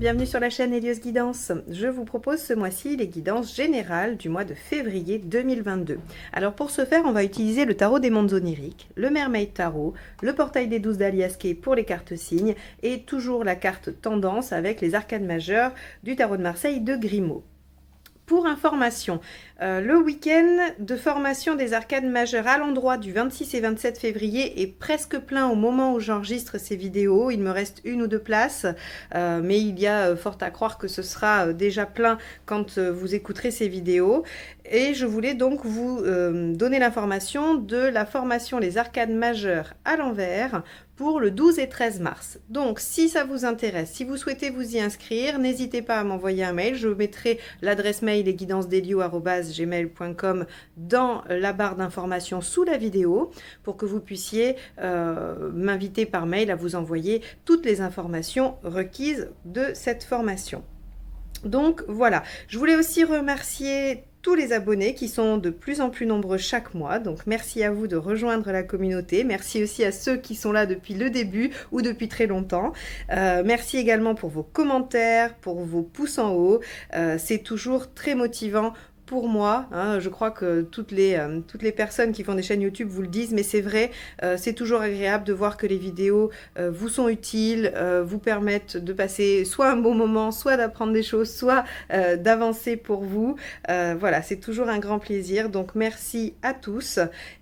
bienvenue sur la chaîne Hélios Guidance. Je vous propose ce mois-ci les guidances générales du mois de février 2022. Alors pour ce faire, on va utiliser le tarot des mondes oniriques, le Mermaid Tarot, le portail des 12 d'Aliaské pour les cartes signes et toujours la carte tendance avec les arcanes majeures du tarot de Marseille de Grimaud. Pour information, le week-end de formation des arcanes majeures à l'endroit du 26 et 27 février est presque plein au moment où j'enregistre ces vidéos. Il me reste 1 ou 2 places, mais il y a fort à croire que ce sera déjà plein quand vous écouterez ces vidéos. Et je voulais donc vous donner l'information de la formation Les arcanes majeures à l'envers pour le 12 et 13 mars. Donc, si ça vous intéresse, si vous souhaitez vous y inscrire, n'hésitez pas à m'envoyer un mail. Je mettrai l'adresse mail lesguidancesdelio@gmail.com dans la barre d'informations sous la vidéo pour que vous puissiez m'inviter par mail à vous envoyer toutes les informations requises de cette formation. Donc, voilà. Je voulais aussi remercier tous les abonnés qui sont de plus en plus nombreux chaque mois. Donc merci à vous de rejoindre la communauté. Merci aussi à ceux qui sont là depuis le début ou depuis très longtemps. Merci également pour vos commentaires, pour vos pouces en haut. C'est toujours très motivant pour moi, hein. Je crois que toutes les personnes qui font des chaînes YouTube vous le disent, mais c'est vrai, c'est toujours agréable de voir que les vidéos vous sont utiles, vous permettent de passer soit un bon moment, soit d'apprendre des choses, soit d'avancer pour vous. Voilà, c'est toujours un grand plaisir, donc merci à tous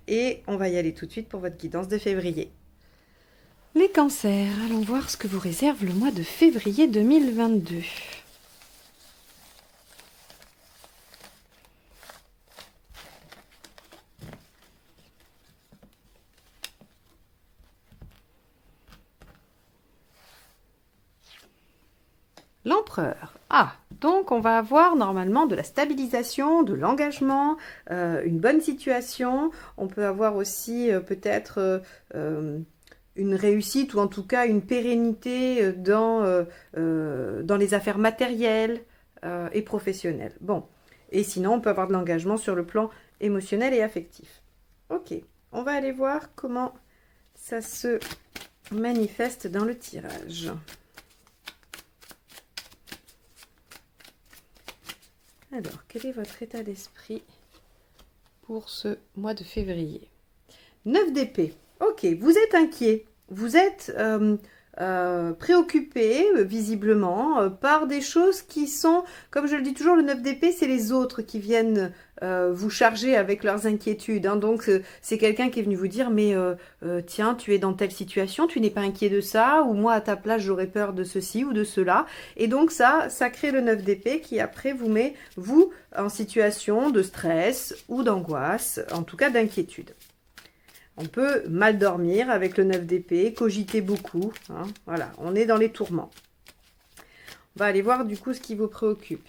et on va y aller tout de suite pour votre guidance de février. Les cancers, allons voir ce que vous réserve le mois de février 2022. L'empereur. Ah, donc on va avoir normalement de la stabilisation, de l'engagement, une bonne situation. On peut avoir aussi peut-être une réussite ou en tout cas une pérennité dans les affaires matérielles et professionnelles. Bon, et sinon on peut avoir de l'engagement sur le plan émotionnel et affectif. Ok, on va aller voir comment ça se manifeste dans le tirage. Alors, quel est votre état d'esprit pour ce mois de février? 9 d'épée. Ok, vous êtes inquiet. Vous êtes préoccupé, visiblement, par des choses qui sont, comme je le dis toujours, le 9 d'épée, c'est les autres qui viennent vous charger avec leurs inquiétudes. Hein. Donc, c'est quelqu'un qui est venu vous dire, mais tiens, tu es dans telle situation, tu n'es pas inquiet de ça, ou moi, à ta place, j'aurais peur de ceci ou de cela. Et donc, ça crée le 9 d'épée qui, après, vous met, vous, en situation de stress ou d'angoisse, en tout cas d'inquiétude. On peut mal dormir avec le 9 d'épée, cogiter beaucoup. Hein, voilà, on est dans les tourments. On va aller voir du coup ce qui vous préoccupe.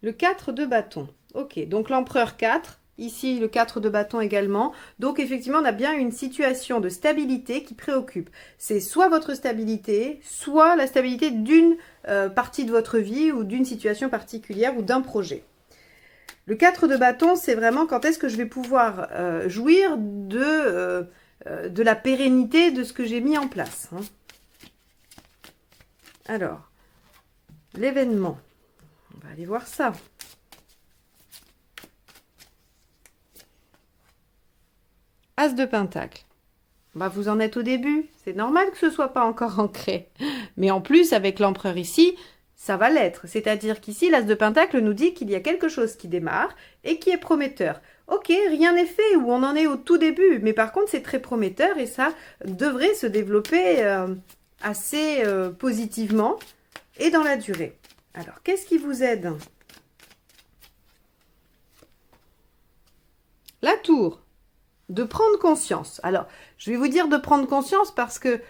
Le 4 de bâton. Ok, donc l'empereur 4. Ici, le 4 de bâton également. Donc, effectivement, on a bien une situation de stabilité qui préoccupe. C'est soit votre stabilité, soit la stabilité d'une partie de votre vie ou d'une situation particulière ou d'un projet. Le 4 de bâton, c'est vraiment quand est-ce que je vais pouvoir jouir de la pérennité de ce que j'ai mis en place. Hein. Alors, l'événement. On va aller voir ça. As de pentacle. Bah, vous en êtes au début. C'est normal que ce ne soit pas encore ancré. Mais en plus, avec l'empereur ici, ça va l'être. C'est-à-dire qu'ici, l'as de pentacle nous dit qu'il y a quelque chose qui démarre et qui est prometteur. Ok, rien n'est fait ou on en est au tout début. Mais par contre, c'est très prometteur et ça devrait se développer assez positivement et dans la durée. Alors, qu'est-ce qui vous aide? La tour. De prendre conscience. Alors, je vais vous dire de prendre conscience parce que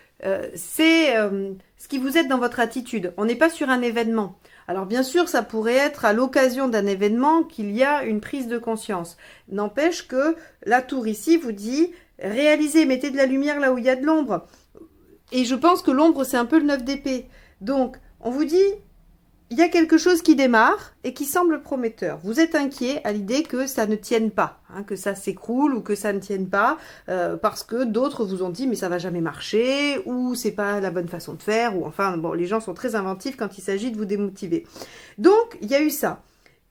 c'est ce qui vous aide dans votre attitude. On n'est pas sur un événement. Alors, bien sûr, ça pourrait être à l'occasion d'un événement qu'il y a une prise de conscience. N'empêche que la tour ici vous dit réalisez, mettez de la lumière là où il y a de l'ombre. Et je pense que l'ombre, c'est un peu le 9 d'épée. Donc, on vous dit il y a quelque chose qui démarre et qui semble prometteur. Vous êtes inquiet à l'idée que ça ne tienne pas, hein, que ça s'écroule ou que ça ne tienne pas, parce que d'autres vous ont dit mais ça va jamais marcher, ou c'est pas la bonne façon de faire, ou enfin bon, les gens sont très inventifs quand il s'agit de vous démotiver. Donc il y a eu ça.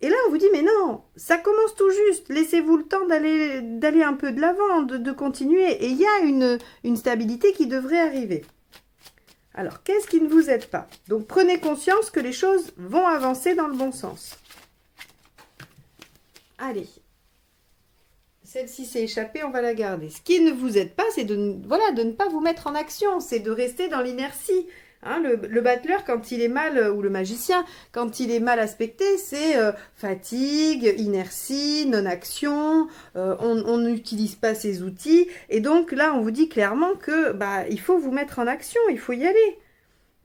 Et là on vous dit mais non, ça commence tout juste, laissez-vous le temps d'aller un peu de l'avant, de continuer, et il y a une stabilité qui devrait arriver. Alors, qu'est-ce qui ne vous aide pas? Donc, prenez conscience que les choses vont avancer dans le bon sens. Allez. Celle-ci s'est échappée, on va la garder. Ce qui ne vous aide pas, c'est de, voilà, de ne pas vous mettre en action. C'est de rester dans l'inertie. Hein, le battleur, quand il est mal, ou le magicien, quand il est mal aspecté, c'est fatigue, inertie, non-action, on n'utilise pas ses outils. Et donc là, on vous dit clairement que bah, il faut vous mettre en action, il faut y aller.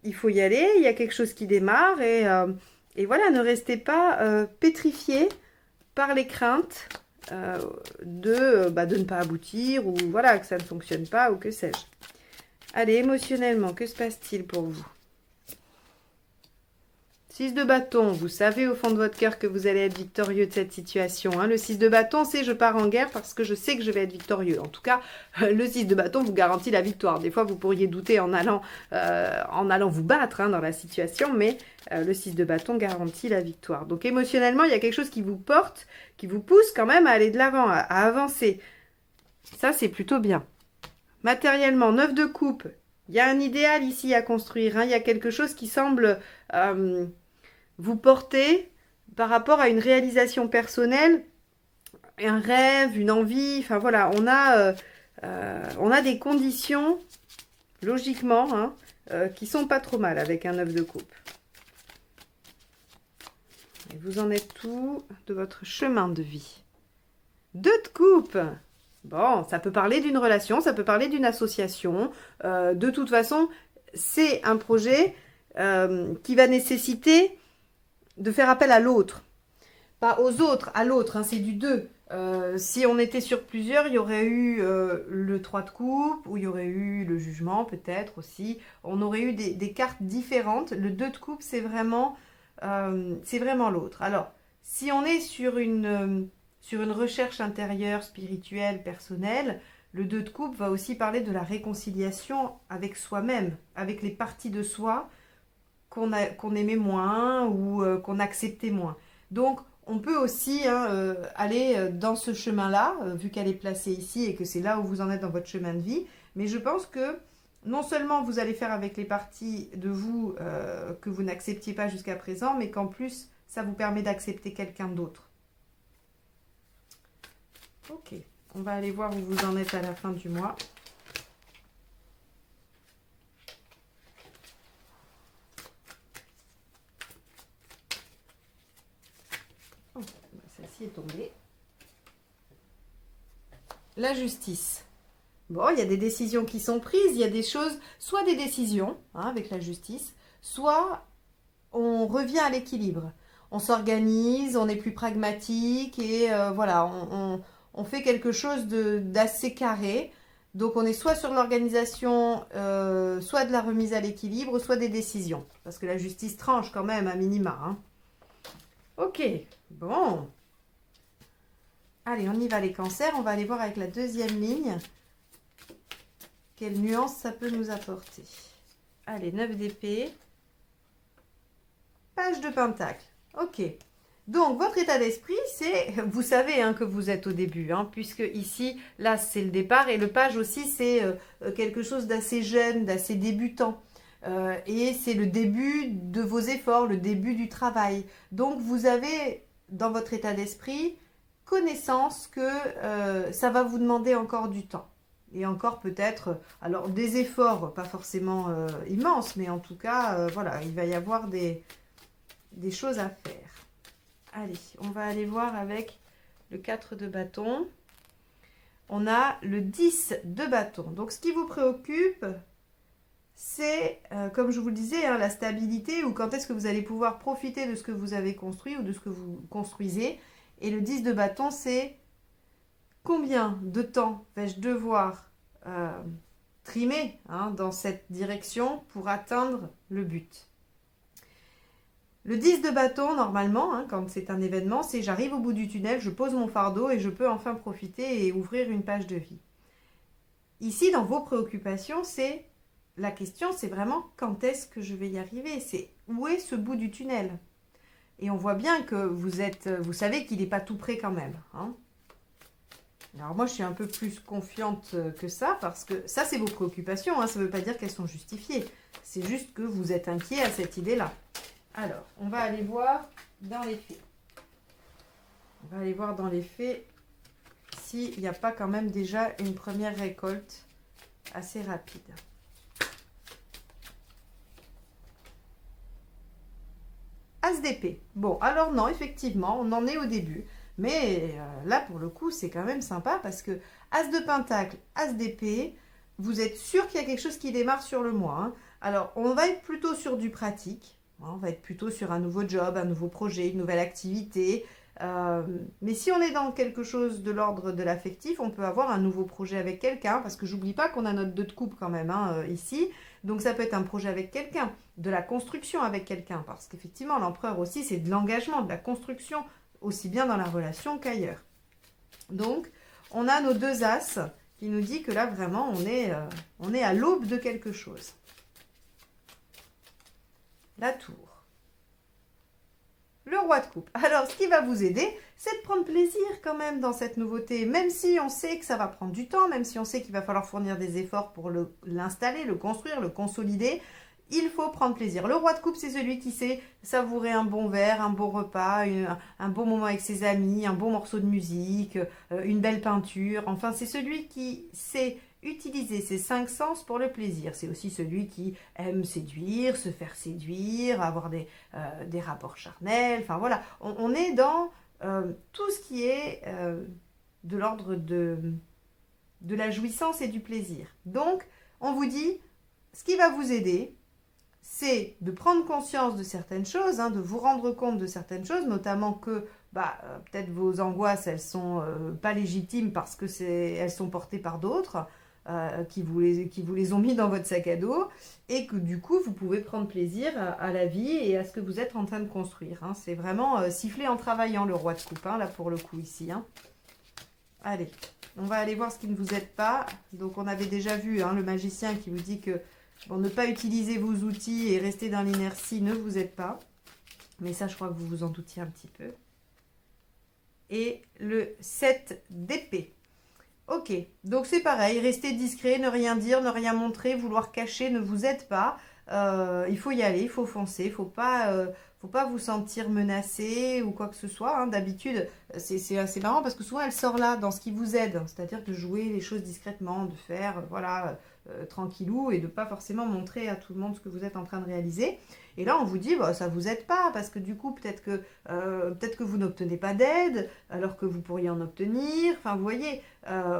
Il faut y aller, il y a quelque chose qui démarre et voilà, ne restez pas pétrifié par les craintes de ne pas aboutir ou voilà, que ça ne fonctionne pas ou que sais-je. Allez, émotionnellement, que se passe-t-il pour vous? 6 de bâton, vous savez au fond de votre cœur que vous allez être victorieux de cette situation. Hein. Le 6 de bâton, c'est je pars en guerre parce que je sais que je vais être victorieux. En tout cas, le 6 de bâton vous garantit la victoire. Des fois, vous pourriez douter en allant vous battre hein, dans la situation, mais le 6 de bâton garantit la victoire. Donc émotionnellement, il y a quelque chose qui vous porte, qui vous pousse quand même à aller de l'avant, à avancer. Ça, c'est plutôt bien. Matériellement, 9 de coupe. Il y a un idéal ici à construire. Hein. Il y a quelque chose qui semble vous porter par rapport à une réalisation personnelle, un rêve, une envie. Enfin voilà, on a des conditions, logiquement, hein, qui sont pas trop mal avec un 9 de coupe. Et vous en êtes tout de votre chemin de vie. 2 de coupe. Bon, ça peut parler d'une relation, ça peut parler d'une association. De toute façon, c'est un projet qui va nécessiter de faire appel à l'autre. Pas aux autres, à l'autre, hein, c'est du 2. Si on était sur plusieurs, il y aurait eu le 3 de coupe, ou il y aurait eu le jugement peut-être aussi. On aurait eu des cartes différentes. Le 2 de coupe, c'est vraiment l'autre. Alors, si on est sur une recherche intérieure, spirituelle, personnelle, le 2 de coupe va aussi parler de la réconciliation avec soi-même, avec les parties de soi qu'on aimait moins ou qu'on acceptait moins. Donc, on peut aussi hein, aller dans ce chemin-là, vu qu'elle est placée ici et que c'est là où vous en êtes dans votre chemin de vie. Mais je pense que non seulement vous allez faire avec les parties de vous que vous n'acceptiez pas jusqu'à présent, mais qu'en plus, ça vous permet d'accepter quelqu'un d'autre. Ok, on va aller voir où vous en êtes à la fin du mois. Oh, celle-ci est tombée. La justice. Bon, il y a des décisions qui sont prises, il y a des choses, soit des décisions hein, avec la justice, soit on revient à l'équilibre. On s'organise, on est plus pragmatique et voilà, on fait quelque chose d'assez carré. Donc on est soit sur l'organisation, soit de la remise à l'équilibre, soit des décisions. Parce que la justice tranche quand même à minima. Hein. Ok, bon. Allez, on y va les cancers. On va aller voir avec la deuxième ligne quelle nuance ça peut nous apporter. Allez, 9 d'épée. Page de pentacle. Ok. Donc, votre état d'esprit, c'est, vous savez hein, que vous êtes au début, hein, puisque ici, là, c'est le départ, et le page aussi, c'est quelque chose d'assez jeune, d'assez débutant. Et c'est le début de vos efforts, le début du travail. Donc, vous avez, dans votre état d'esprit, connaissance que ça va vous demander encore du temps. Et encore peut-être, alors des efforts, pas forcément immenses, mais en tout cas, voilà, il va y avoir des choses à faire. Allez, on va aller voir avec le 4 de bâton. On a le 10 de bâton. Donc, ce qui vous préoccupe, c'est, comme je vous le disais, hein, la stabilité ou quand est-ce que vous allez pouvoir profiter de ce que vous avez construit ou de ce que vous construisez. Et le 10 de bâton, c'est combien de temps vais-je devoir trimer hein, dans cette direction pour atteindre le but. Le 10 de bâton, normalement, hein, quand c'est un événement, c'est j'arrive au bout du tunnel, je pose mon fardeau et je peux enfin profiter et ouvrir une page de vie. Ici, dans vos préoccupations, c'est la question, c'est vraiment quand est-ce que je vais y arriver? C'est où est ce bout du tunnel? Et on voit bien que vous savez qu'il n'est pas tout près quand même. Hein. Alors moi, je suis un peu plus confiante que ça, parce que ça, c'est vos préoccupations. Hein, ça ne veut pas dire qu'elles sont justifiées. C'est juste que vous êtes inquiet à cette idée-là. Alors, on va aller voir dans les faits. On va aller voir dans les faits s'il n'y a pas quand même déjà une première récolte assez rapide. As d'épée. Bon, alors non, effectivement, on en est au début. Mais là, pour le coup, c'est quand même sympa parce que As de pentacle, As d'épée, vous êtes sûr qu'il y a quelque chose qui démarre sur le mois. Hein. Alors, on va être plutôt sur du pratique. Hein, on va être plutôt sur un nouveau job, un nouveau projet, une nouvelle activité. Mais si on est dans quelque chose de l'ordre de l'affectif, on peut avoir un nouveau projet avec quelqu'un. Parce que j'oublie pas qu'on a notre 2 de coupe quand même hein, ici. Donc ça peut être un projet avec quelqu'un, de la construction avec quelqu'un. Parce qu'effectivement, l'empereur aussi, c'est de l'engagement, de la construction, aussi bien dans la relation qu'ailleurs. Donc, on a nos 2 as qui nous dit que là, vraiment, on est à l'aube de quelque chose. La tour. Le roi de coupe. Alors, ce qui va vous aider, c'est de prendre plaisir quand même dans cette nouveauté. Même si on sait que ça va prendre du temps, même si on sait qu'il va falloir fournir des efforts pour l'installer, le construire, le consolider, il faut prendre plaisir. Le roi de coupe, c'est celui qui sait savourer un bon verre, un bon repas, un bon moment avec ses amis, un bon morceau de musique, une belle peinture. Enfin, c'est celui qui sait utiliser ses 5 sens pour le plaisir. C'est aussi celui qui aime séduire, se faire séduire, avoir des rapports charnels. Enfin, voilà. On est dans tout ce qui est de l'ordre de la jouissance et du plaisir. Donc, on vous dit, ce qui va vous aider, c'est de prendre conscience de certaines choses, hein, de vous rendre compte de certaines choses, notamment que peut-être vos angoisses, elles sont pas légitimes parce que elles sont portées par d'autres qui vous les ont mis dans votre sac à dos et que du coup, vous pouvez prendre plaisir à la vie et à ce que vous êtes en train de construire. Hein. C'est vraiment siffler en travaillant le roi de coupe, hein, là pour le coup ici. Hein. Allez, on va aller voir ce qui ne vous aide pas. Donc, on avait déjà vu hein, le magicien qui vous dit que bon, ne pas utiliser vos outils et rester dans l'inertie ne vous aide pas. Mais ça, je crois que vous vous en doutiez un petit peu. Et le 7 d'épée. Ok, donc c'est pareil, rester discret, ne rien dire, ne rien montrer, vouloir cacher ne vous aide pas. Il faut y aller, il faut foncer, il ne faut pas vous sentir menacé ou quoi que ce soit. Hein. D'habitude, c'est assez marrant parce que souvent elle sort là, dans ce qui vous aide. C'est-à-dire de jouer les choses discrètement, de faire, voilà, tranquillou et de ne pas forcément montrer à tout le monde ce que vous êtes en train de réaliser. Et là, on vous dit, bah, ça ne vous aide pas parce que du coup, peut-être que vous n'obtenez pas d'aide alors que vous pourriez en obtenir. Enfin, vous voyez,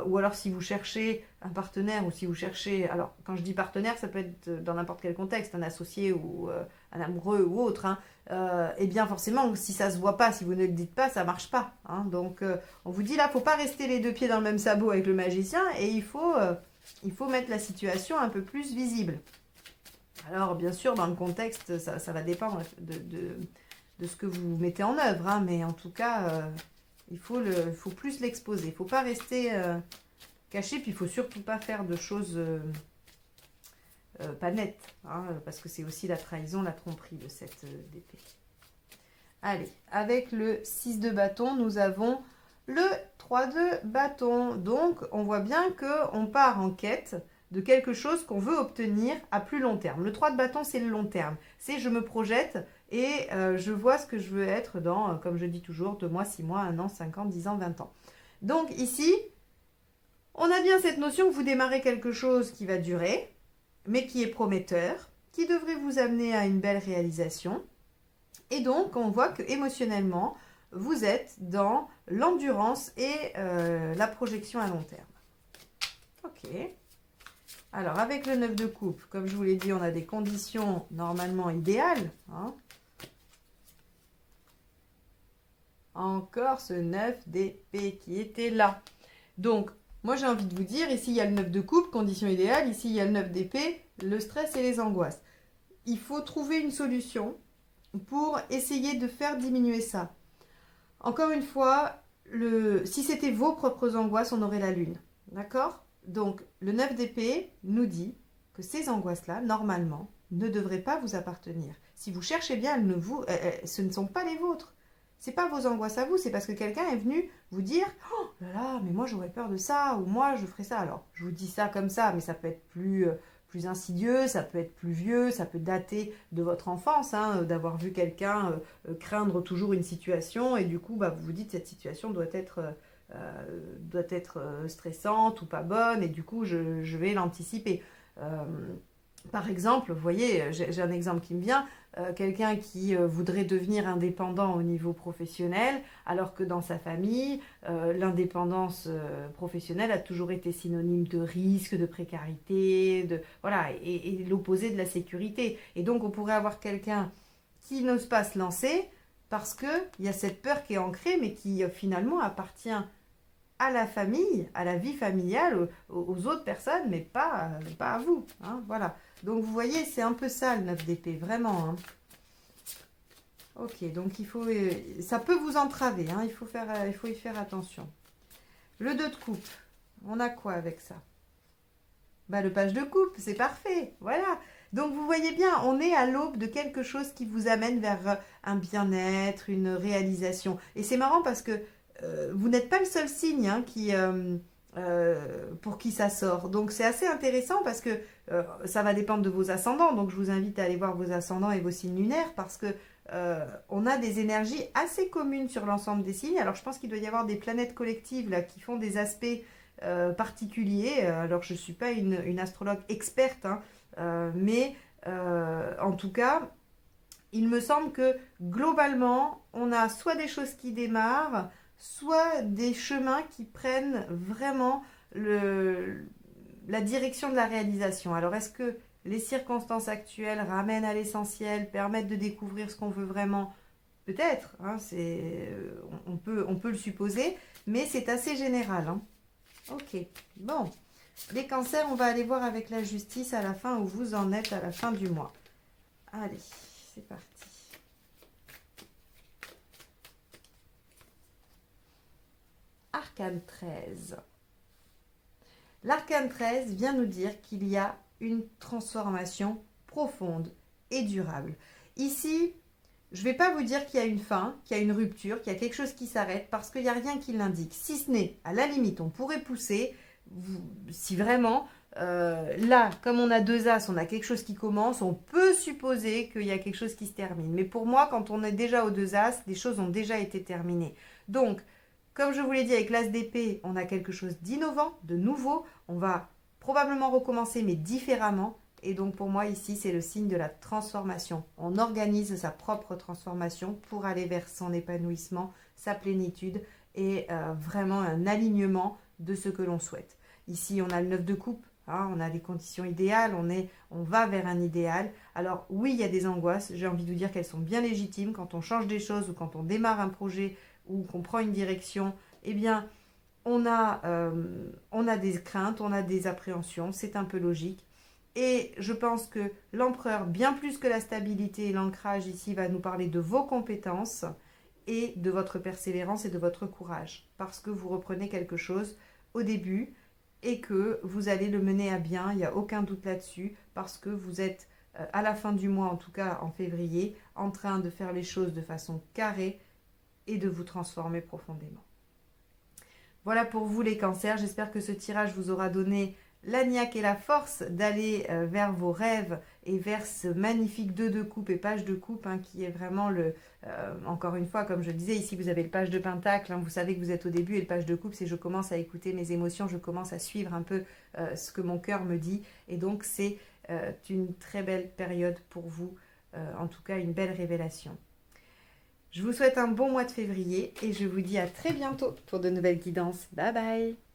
ou alors si vous cherchez un partenaire ou si vous cherchez... Alors, quand je dis partenaire, ça peut être dans n'importe quel contexte, un associé ou un amoureux ou autre. Hein. Eh bien, forcément, si ça ne se voit pas, si vous ne le dites pas, ça ne marche pas. Hein. Donc, on vous dit là, il ne faut pas rester les 2 pieds dans le même sabot avec le magicien et il faut mettre la situation un peu plus visible. Alors, bien sûr, dans le contexte, ça va dépendre de ce que vous mettez en œuvre. Hein, mais en tout cas, il faut plus l'exposer. Il ne faut pas rester caché. Puis, il ne faut surtout pas faire de choses pas nettes. Hein, parce que c'est aussi la trahison, la tromperie de cette d'épée. Allez, avec le 6 de bâton, nous avons le 3 de bâton. Donc, on voit bien qu'on part en quête de quelque chose qu'on veut obtenir à plus long terme. Le 3 de bâton, c'est le long terme. C'est je me projette et je vois ce que je veux être dans, comme je dis toujours, 2 mois, 6 mois, 1 an, 5 ans, 10 ans, 20 ans. Donc ici, on a bien cette notion que vous démarrez quelque chose qui va durer, mais qui est prometteur, qui devrait vous amener à une belle réalisation. Et donc, on voit que émotionnellement, vous êtes dans l'endurance et la projection à long terme. Ok. Alors, avec le 9 de coupe, comme je vous l'ai dit, on a des conditions normalement idéales. Hein. Encore ce 9 d'épée qui était là. Donc, moi j'ai envie de vous dire, ici il y a le 9 de coupe, condition idéale. Ici il y a le 9 d'épée, le stress et les angoisses. Il faut trouver une solution pour essayer de faire diminuer ça. Encore une fois, si c'était vos propres angoisses, on aurait la lune. D'accord? Donc, le 9 d'épée nous dit que ces angoisses-là, normalement, ne devraient pas vous appartenir. Si vous cherchez bien, ce ne sont pas les vôtres. C'est pas vos angoisses à vous, c'est parce que quelqu'un est venu vous dire « Oh là là, mais moi j'aurais peur de ça » ou « Moi je ferais ça ». Alors, je vous dis ça comme ça, mais ça peut être plus insidieux, ça peut être plus vieux, ça peut dater de votre enfance, hein, d'avoir vu quelqu'un craindre toujours une situation et du coup, bah, vous vous dites cette situation doit être stressante ou pas bonne et du coup, je vais l'anticiper. Par exemple, vous voyez, j'ai un exemple qui me vient, quelqu'un qui voudrait devenir indépendant au niveau professionnel, alors que dans sa famille, l'indépendance professionnelle a toujours été synonyme de risque, de précarité, voilà, et l'opposé de la sécurité. Et donc, on pourrait avoir quelqu'un qui n'ose pas se lancer parce qu'il y a cette peur qui est ancrée, mais qui finalement appartient à la famille, à la vie familiale, aux autres personnes, mais pas à vous. Hein, voilà. Donc vous voyez, c'est un peu ça le 9 d'épée, vraiment. Hein. Ok, donc ça peut vous entraver, hein, il faut y faire attention. Le 2 de coupe, on a quoi avec ça? Bah, le page de coupe, c'est parfait, voilà. Donc vous voyez bien, on est à l'aube de quelque chose qui vous amène vers un bien-être, une réalisation. Et c'est marrant parce que vous n'êtes pas le seul signe hein, pour qui ça sort. Donc c'est assez intéressant parce que ça va dépendre de vos ascendants. Donc je vous invite à aller voir vos ascendants et vos signes lunaires parce que on a des énergies assez communes sur l'ensemble des signes. Alors je pense qu'il doit y avoir des planètes collectives là, qui font des aspects particuliers. Alors je ne suis pas une astrologue experte, hein, mais en tout cas, il me semble que globalement, on a soit des choses qui démarrent, soit des chemins qui prennent vraiment la direction de la réalisation. Alors, est-ce que les circonstances actuelles ramènent à l'essentiel, permettent de découvrir ce qu'on veut vraiment? Peut-être, hein, on peut le supposer, mais c'est assez général. Hein. Ok, bon. Les cancers, on va aller voir avec la justice à la fin où vous en êtes à la fin du mois. Allez, c'est parti. Arcane 13. L'arcane 13 vient nous dire qu'il y a une transformation profonde et durable. Ici, je ne vais pas vous dire qu'il y a une fin, qu'il y a une rupture, qu'il y a quelque chose qui s'arrête, parce qu'il n'y a rien qui l'indique. Si ce n'est, à la limite, on pourrait pousser, si vraiment, là, comme on a 2 as, on a quelque chose qui commence, on peut supposer qu'il y a quelque chose qui se termine. Mais pour moi, quand on est déjà aux 2 as, les choses ont déjà été terminées. Donc, comme je vous l'ai dit avec l'as d'épée, on a quelque chose d'innovant, de nouveau. On va probablement recommencer, mais différemment. Et donc pour moi ici, c'est le signe de la transformation. On organise sa propre transformation pour aller vers son épanouissement, sa plénitude et vraiment un alignement de ce que l'on souhaite. Ici, on a le 9 de coupe. Hein, on a les conditions idéales, on va vers un idéal. Alors oui, il y a des angoisses. J'ai envie de vous dire qu'elles sont bien légitimes. Quand on change des choses ou quand on démarre un projet ou qu'on prend une direction, eh bien, on a des craintes, on a des appréhensions, c'est un peu logique. Et je pense que l'empereur, bien plus que la stabilité et l'ancrage ici, va nous parler de vos compétences et de votre persévérance et de votre courage. Parce que vous reprenez quelque chose au début et que vous allez le mener à bien, il n'y a aucun doute là-dessus, parce que vous êtes à la fin du mois, en tout cas en février, en train de faire les choses de façon carrée et de vous transformer profondément. Voilà pour vous les cancers, j'espère que ce tirage vous aura donné la niaque et la force d'aller vers vos rêves et vers ce magnifique 2 de coupe et page de coupe hein, qui est vraiment encore une fois, comme je le disais, ici vous avez le page de pentacle, hein, vous savez que vous êtes au début et le page de coupe, c'est je commence à écouter mes émotions, je commence à suivre un peu ce que mon cœur me dit et donc c'est une très belle période pour vous, en tout cas une belle révélation. Je vous souhaite un bon mois de février et je vous dis à très bientôt pour de nouvelles guidances. Bye bye!